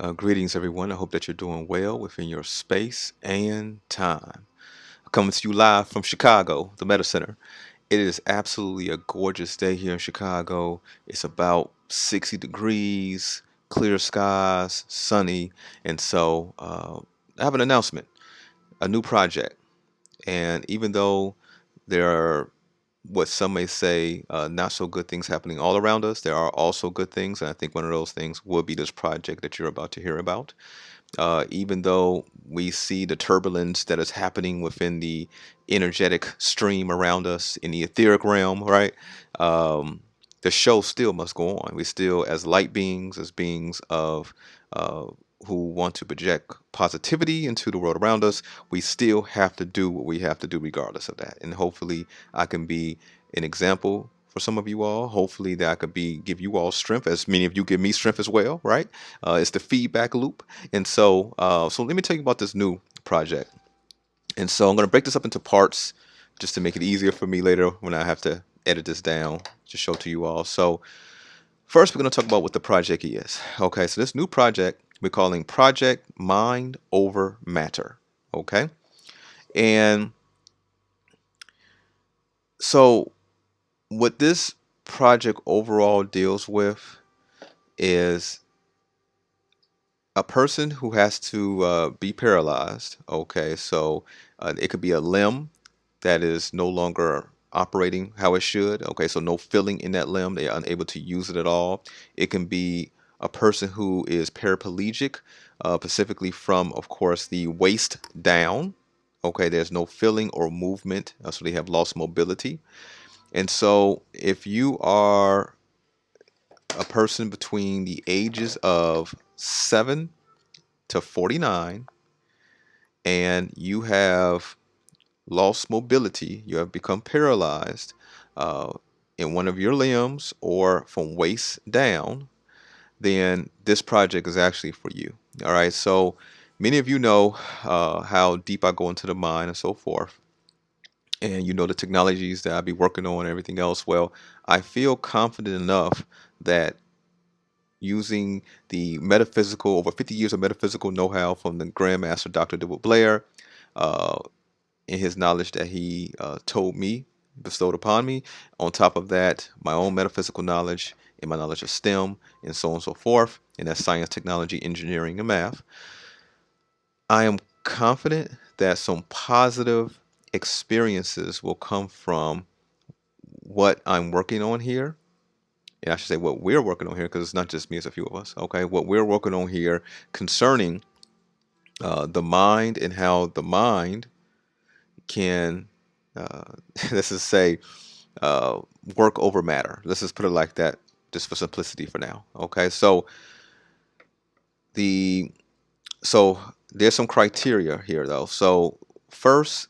Greetings, everyone. I hope that you're doing well within your space and time. Coming to you live from Chicago, the Meta Center. It is absolutely a gorgeous day here in Chicago. It's about 60 degrees, clear skies, sunny. And so I have an announcement, a new project. And even though there are what some may say not so good things happening all around us, there are also good things. And I think one of those things will be this project that you're about to hear about. Even though we see the turbulence that is happening within the energetic stream around us in the etheric realm, right? Um, the show still must go on. We still, as light beings, as beings of uh, who want to project positivity into the world around us, we still have to do what we have to do regardless of that. And hopefully, I can be an example for some of you all. Hopefully, that I could be give you all strength, as many of you give me strength as well, right? It's the feedback loop. And so let me tell you about this new project. And so I'm going to break this up into parts just to make it easier for me later when I have to edit this down to show to you all. So first, we're going to talk about what the project is. Okay, so this new project we're calling Project Mind Over Matter. Okay, and so what this project overall deals with is a person who has to be paralyzed. Okay, so it could be a limb that is no longer operating how it should. Okay, so no feeling in that limb, they're unable to use it at all. It can be a person who is paraplegic, specifically from, of course, the waist down. Okay, there's no feeling or movement, so they have lost mobility. And so, if you are a person between the ages of 7 to 49 and you have lost mobility, you have become paralyzed uh, in one of your limbs or from waist down, then this project is actually for you. All right. So many of you know how deep I go into the mind and so forth. And you know the technologies that I'll be working on and everything else. Well, I feel confident enough that using the metaphysical, over 50 years of metaphysical know-how from the Grandmaster Dr. DeWitt Blair, uh, in his knowledge that he told me, bestowed upon me. On top of that, my own metaphysical knowledge and my knowledge of STEM and so on and so forth, and that's science, technology, engineering, and math. I am confident that some positive experiences will come from what I'm working on here. And I should say what we're working on here because it's not just me, it's a few of us. Okay, what we're working on here concerning the mind and how the mind can, uh, let's just say, uh, work over matter. Let's just put it like that, just for simplicity for now. Okay, the so there's some criteria here though. So first,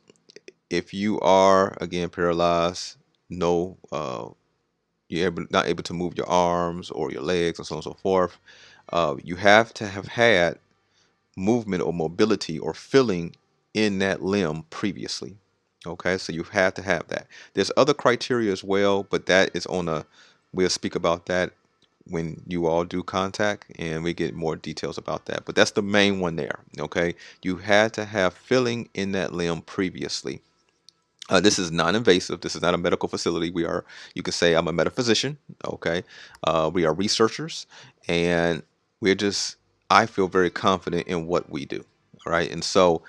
if you are again paralyzed, no, not able to move your arms or your legs and so on and so forth, you have to have had movement or mobility or feeling in that limb previously. Okay, so you have to have that. There's other criteria as well, but that is on a, we'll speak about that when you all do contact and we get more details about that. But that's the main one there. Okay, you had to have feeling in that limb previously. This is non-invasive. This is not a medical facility. We are, you could say, I'm a metaphysician. Okay, we are researchers, and we're just. I feel very confident in what we do. All right, and so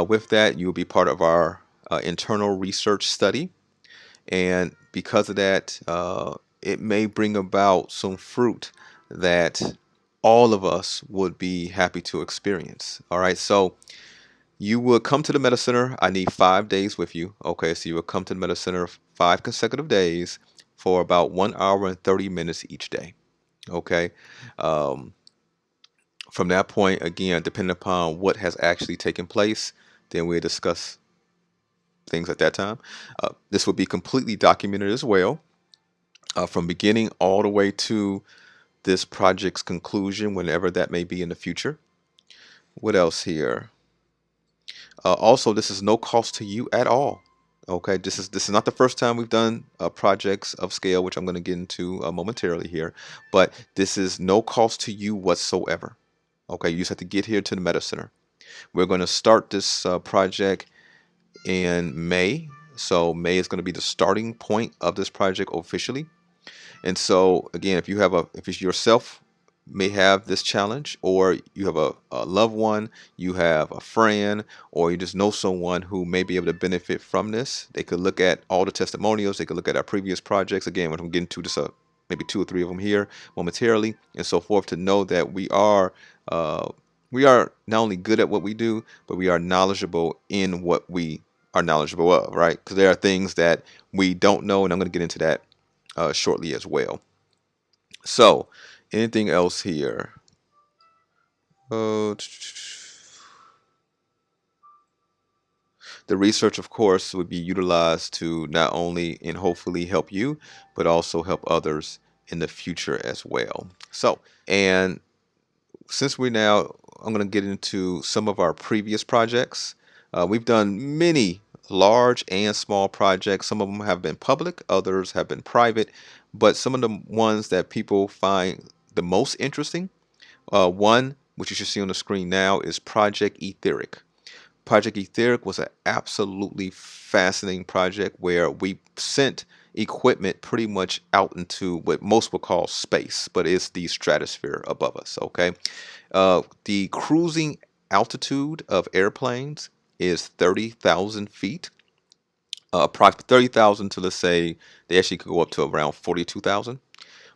with that, you will be part of our internal research study, and because of that, it may bring about some fruit that all of us would be happy to experience. All right, so you will come to the Meta Center. I need 5 days with you. Okay, so you will come to the Meta Center 5 consecutive days for about 1 hour and 30 minutes each day. Okay. Um, from that point, again, depending upon what has actually taken place, then we'll discuss things at that time. This will be completely documented as well, from beginning all the way to this project's conclusion, whenever that may be in the future. What else here? Also, this is no cost to you at all. Okay, this is not the first time we've done projects of scale, which I'm going to get into momentarily here, but this is no cost to you whatsoever. Okay, you just have to get here to the Meta Center. We're going to start this project in May. So May is going to be the starting point of this project officially. And so again, if it's yourself may have this challenge, or you have a loved one, you have a friend, or you just know someone who may be able to benefit from this, they could look at all the testimonials, they could look at our previous projects. Again, when I'm getting to this, maybe two or three of them here momentarily, and so forth, to know that uh, we are not only good at what we do, but we are knowledgeable in what we are knowledgeable of, right? Because there are things that we don't know, and I'm going to get into that shortly as well. So, anything else here? Uh, the research, of course, would be utilized to not only and hopefully help you, but also help others in the future as well. So, and since we now, I'm going to get into some of our previous projects. We've done many large and small projects. Some of them have been public, others have been private, but some of the ones that people find the most interesting, one, which you should see on the screen now, is Project Etheric. Project Etheric was an absolutely fascinating project where we sent equipment pretty much out into what most would call space, but it's the stratosphere above us. Okay, the cruising altitude of airplanes is 30,000 feet. Approximately 30,000 to, let's say, they actually could go up to around 42,000.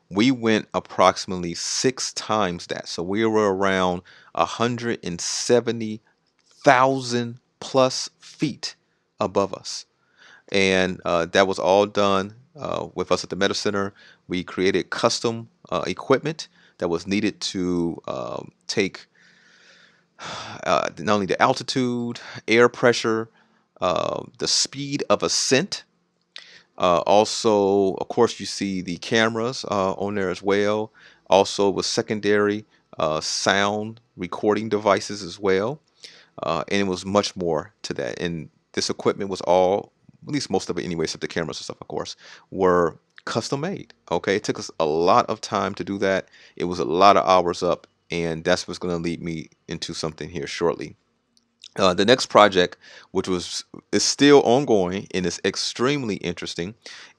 We went approximately 6 times that. So we were around 170,000 plus feet above us. And that was all done with us at the Meta Center. We created custom equipment that was needed to take not only the altitude, air pressure, the speed of ascent. Also, of course, you see the cameras on there as well. Also, with secondary sound recording devices as well. And it was much more to that. And this equipment was all, at least most of it anyway, except the cameras and stuff, of course, were custom made. Okay, it took us a lot of time to do that. It was a lot of hours up, and that's what's going to lead me into something here shortly. The next project, which is still ongoing and is extremely interesting,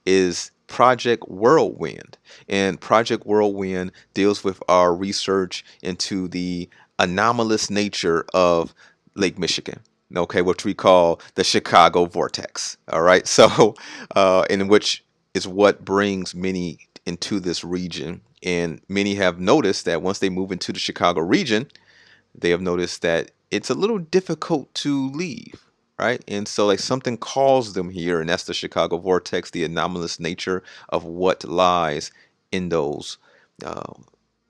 is Project Whirlwind. And Project Whirlwind deals with our research into the anomalous nature of Lake Michigan. Okay, which we call the Chicago vortex. All right, so in which is what brings many into this region, and many have noticed that once they move into the Chicago region, they have noticed that it's a little difficult to leave, right? And so, like, something calls them here, and that's the Chicago vortex, the anomalous nature of what lies in those uh,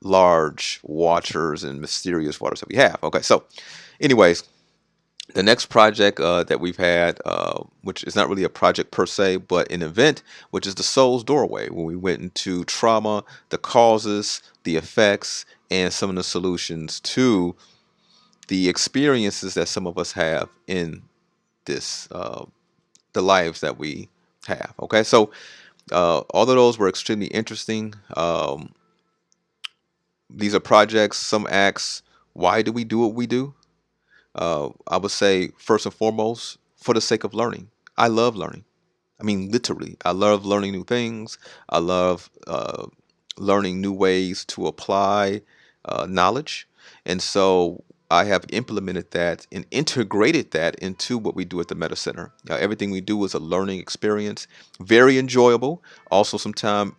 large waters and mysterious waters that we have. Okay, so, anyways, the next project that we've had, which is not really a project per se, but an event, which is the Soul's Doorway, when we went into trauma, the causes, the effects, and some of the solutions to the experiences that some of us have in this the lives that we have. Okay, so all of those were extremely interesting. These are projects. Some acts. Why do we do what we do? I would say first and foremost for the sake of learning. I love learning. I mean, literally, I love learning new things. I love learning new ways to apply knowledge. And so I have implemented that and integrated that into what we do at the Meta Center. Everything we do is a learning experience, very enjoyable. Also, sometimes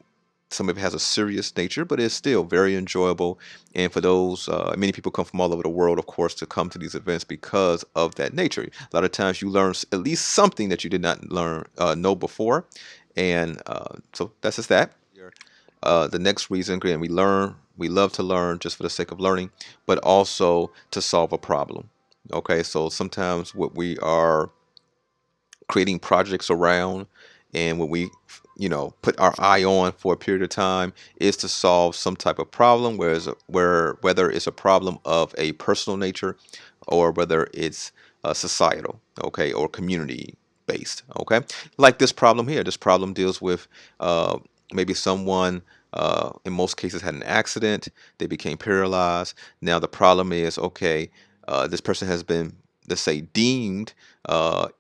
some of it has a serious nature, but it's still very enjoyable. And for those, many people come from all over the world, of course, to come to these events because of that nature. A lot of times you learn at least something that you did not know before. And so that's just that. The next reason, again, we love to learn just for the sake of learning, but also to solve a problem. Okay, so sometimes what we are creating projects around, and what we put our eye on for a period of time, is to solve some type of problem, whether it's a problem of a personal nature, or whether it's societal, okay, or community based. Okay, like this problem here. This problem deals with maybe someone in most cases had an accident. They became paralyzed. Now the problem is, okay, this person has been, let's say, deemed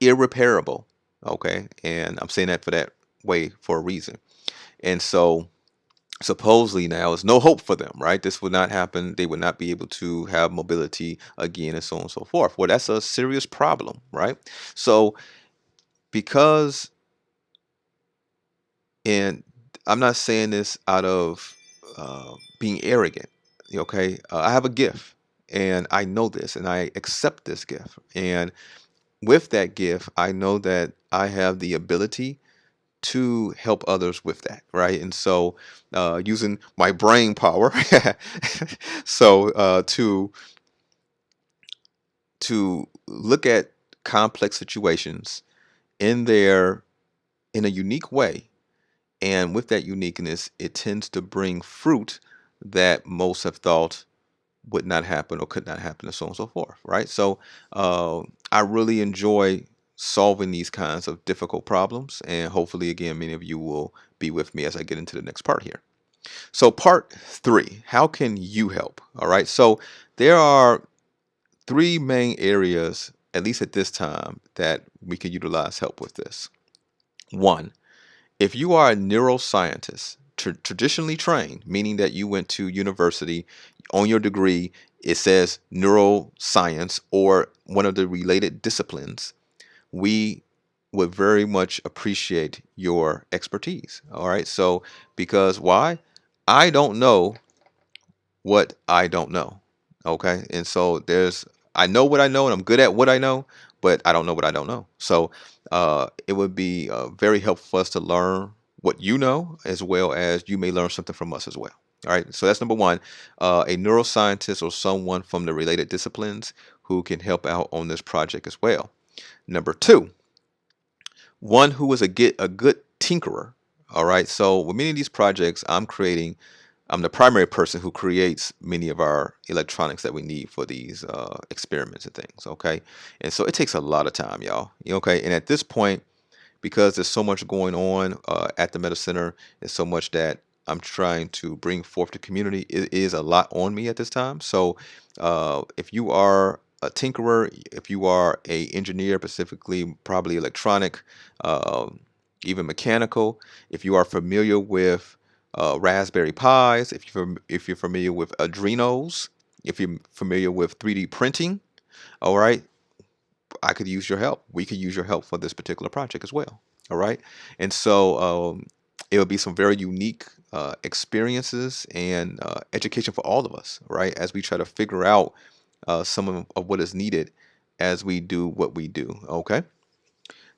irreparable. Okay, and I'm saying that for that way for a reason. And so supposedly now is no hope for them, right? This would not happen. They would not be able to have mobility again, and so on and so forth. Well, that's a serious problem, right? So because, and I'm not saying this out of being arrogant, okay? I have a gift, and I know this, and I accept this gift. And with that gift, I know that I have the ability to help others with that, right? And so, using my brain power, so to look at complex situations in their in a unique way, and with that uniqueness, it tends to bring fruit that most have thought would not happen or could not happen, and so on and so forth, right? So, I really enjoy solving these kinds of difficult problems, and hopefully, again, many of you will be with me as I get into the next part here. So, part three, how can you help? All right. So, there are three main areas, at least at this time, that we can utilize help with this. One, if you are a neuroscientist, traditionally trained, meaning that you went to university, on your degree, it says neuroscience or one of the related disciplines, we would very much appreciate your expertise. All right. So, because why? I don't know what I don't know. Okay. And so I know what I know and I'm good at what I know, but I don't know what I don't know. So it would be very helpful for us to learn what you know, as well as you may learn something from us as well. All right. So that's number one, a neuroscientist or someone from the related disciplines who can help out on this project as well. Number two, one who is a good tinkerer. All right. So with many of these projects I'm the primary person who creates many of our electronics that we need for these experiments and things. Okay. And so it takes a lot of time, y'all. Okay. And at this point, because there's so much going on at the Meta Center, there's so much that I'm trying to bring forth to community. It is a lot on me at this time. So if you are a tinkerer, if you are a engineer, specifically probably electronic, uh, even mechanical, if you are familiar with Raspberry Pis, if you're familiar with Adrenos, if you're familiar with 3D printing, all right, I could use your help. We could use your help for this particular project as well. All right. And so it will be some very unique experiences and education for all of us, right? As we try to figure out some of what is needed as we do what we do. Okay.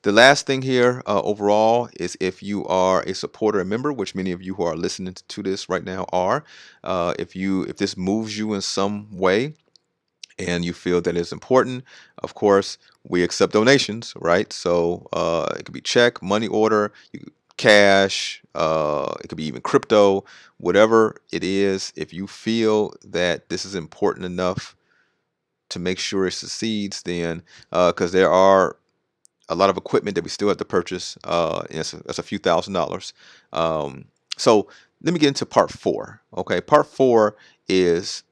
The last thing here overall is if you are a supporter and member, which many of you who are listening to this right now are, if this moves you in some way, and you feel that it's important, of course, we accept donations, right? So it could be check, money order, cash, it could be even crypto, whatever it is. If you feel that this is important enough to make sure it succeeds, then because there are a lot of equipment that we still have to purchase, and it's a few $1,000s. So let me get into part four. Okay, part four is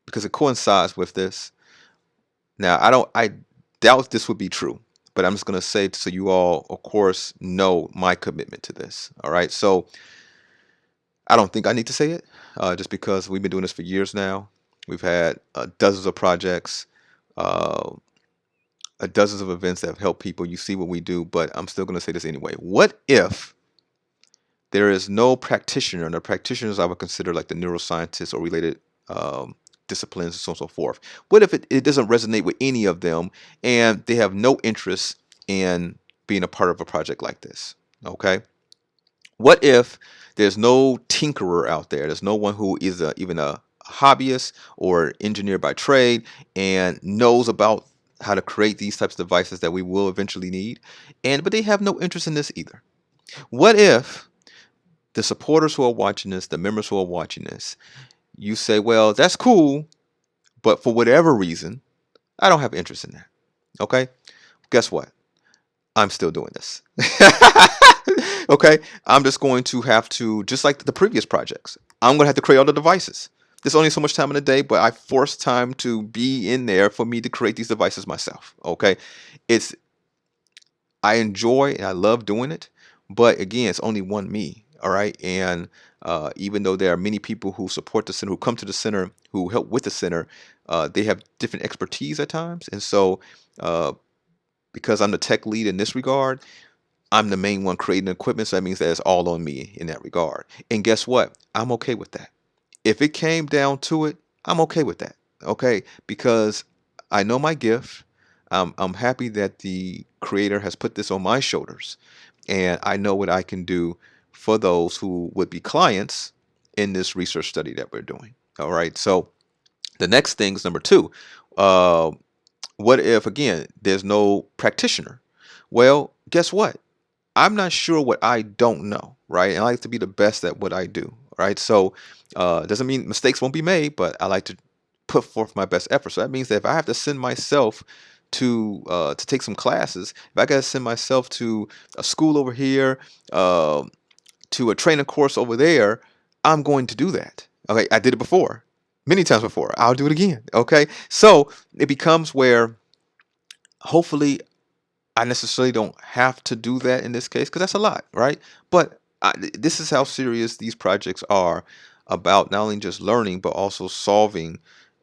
because it coincides with this. Now, I doubt this would be true, but I'm just going to say so you all, of course, know my commitment to this. All right. So I don't think I need to say it, just because we've been doing this for years now. We've had dozens of projects, uh, dozens of events that have helped people. You see what we do, but I'm still going to say this anyway. What if there is no practitioner, and the practitioners I would consider like the neuroscientists or related um, disciplines and so on and so forth. What if it doesn't resonate with any of them and they have no interest in being a part of a project like this? Okay. What if there's no tinkerer out there? There's no one who is even a hobbyist or engineer by trade and knows about how to create these types of devices that we will eventually need, but they have no interest in this either. What if the supporters who are watching this, the members who are watching this, you say, well, that's cool, but for whatever reason, I don't have interest in that. Okay? Guess what? I'm still doing this. Okay, I'm just going to have to, just like the previous projects, I'm going to have to create all the devices. There's only so much time in the day, but I force time to be in there for me to create these devices myself. Okay, it's I enjoy and I love doing it, but again, it's only one me. All right, and even though there are many people who support the center, who come to the center, who help with the center, they have different expertise at times, and so uh, because I'm the tech lead in this regard, I'm the main one creating the equipment, so that means that it's all on me in that regard. And guess what? I'm okay with that. If it came down to it, I'm okay with that. Okay, because I know my gift. I'm happy that the creator has put this on my shoulders, and I know what I can do for those who would be clients in this research study that we're doing. All right. So the next thing is number two. Uh, what if again there's no practitioner? Well, guess what? I'm not sure what I don't know, right? And I like to be the best at what I do, right? So doesn't mean mistakes won't be made, but I like to put forth my best effort. So that means that if I have to send myself to take some classes, if I got to send myself to a school over here, uh, to a training course over there, I'm going to do that. Okay, I did it before, many times before. I'll do it again. Okay, so it becomes where hopefully I necessarily don't have to do that in this case because that's a lot, right? But this is how serious these projects are about not only just learning but also solving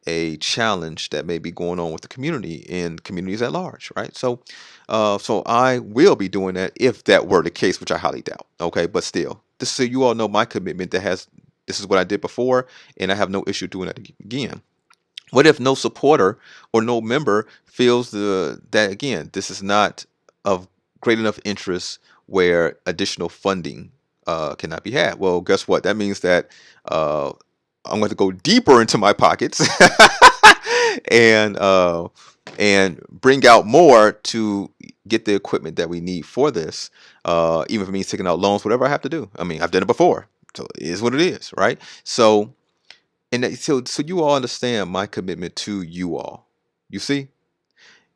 a challenge that may be going on with the community and communities at large, right? So I will be doing that if that were the case, which I highly doubt. Okay, but still, this so you all know my commitment that has this is what I did before, and I have no issue doing that again. What if no supporter or no member feels that again, this is not of great enough interest where additional funding cannot be had? Well, guess what? That means that uh, I'm going to go deeper into my pockets and and bring out more to get the equipment that we need for this. Even if it means taking out loans, whatever I have to do. I mean, I've done it before, so it is what it is, right? So so you all understand my commitment to you all. You see?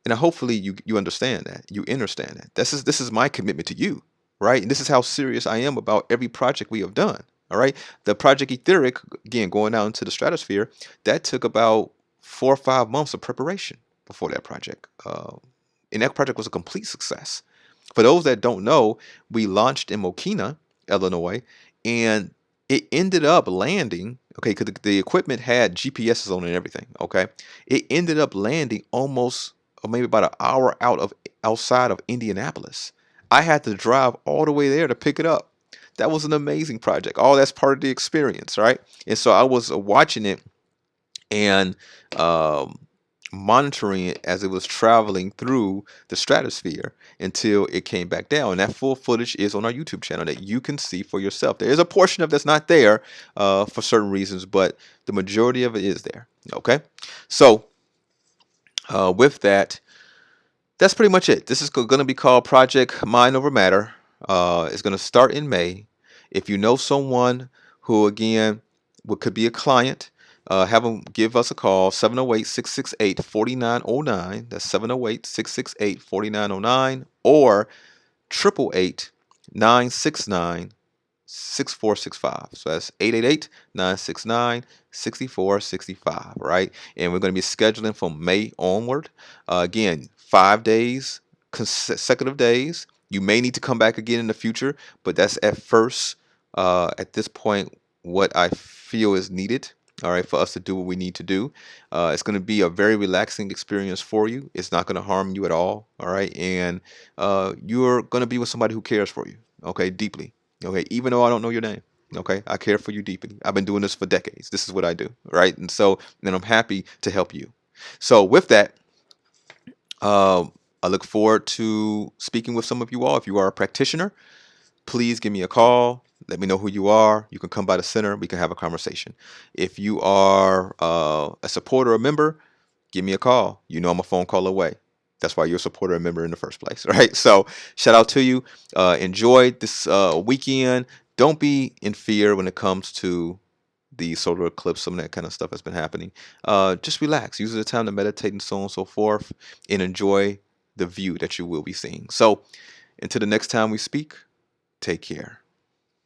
And hopefully you understand that. You understand that. This is my commitment to you, right? And this is how serious I am about every project we have done. All right. The project Etheric, again, going out into the stratosphere, that took about 4 or 5 months of preparation before that project. And that project was a complete success. For those that don't know, we launched in Mokina, Illinois, and it ended up landing. Okay, because the equipment had GPSs on it and everything. Okay, it ended up landing almost, or maybe about an hour outside of Indianapolis. I had to drive all the way there to pick it up. That was an amazing project. All that's part of the experience, right? And so I was watching it and um, monitoring it as it was traveling through the stratosphere until it came back down. And that full footage is on our YouTube channel that you can see for yourself. There is a portion of that's not there for certain reasons, but the majority of it is there. Okay, so with that, that's pretty much it. This is going to be called Project Mind Over Matter. It's going to start in May. If you know someone who, again, could be a client, have them give us a call, 708-668-4909. That's 708-668-4909 or 888-969-6465. So that's 888-969-6465, right? And we're going to be scheduling from May onward. Again, 5 days, consecutive days. You may need to come back again in the future, but that's at first, at this point, what I feel is needed. All right, for us to do what we need to do. It's going to be a very relaxing experience for you. It's not going to harm you at all. All right, and you're going to be with somebody who cares for you. Okay, deeply. Okay, even though I don't know your name. Okay, I care for you deeply. I've been doing this for decades. This is what I do. Right, and so then I'm happy to help you. So with that, I look forward to speaking with some of you all. If you are a practitioner, please give me a call. Let me know who you are. You can come by the center. We can have a conversation. If you are a supporter or member, give me a call. You know I'm a phone call away. That's why you're a supporter and member in the first place, right? So shout out to you. Enjoy this weekend. Don't be in fear when it comes to the solar eclipse, some of that kind of stuff that's been happening. Just relax. Use the time to meditate and so on and so forth and enjoy the view that you will be seeing. So until the next time we speak, take care.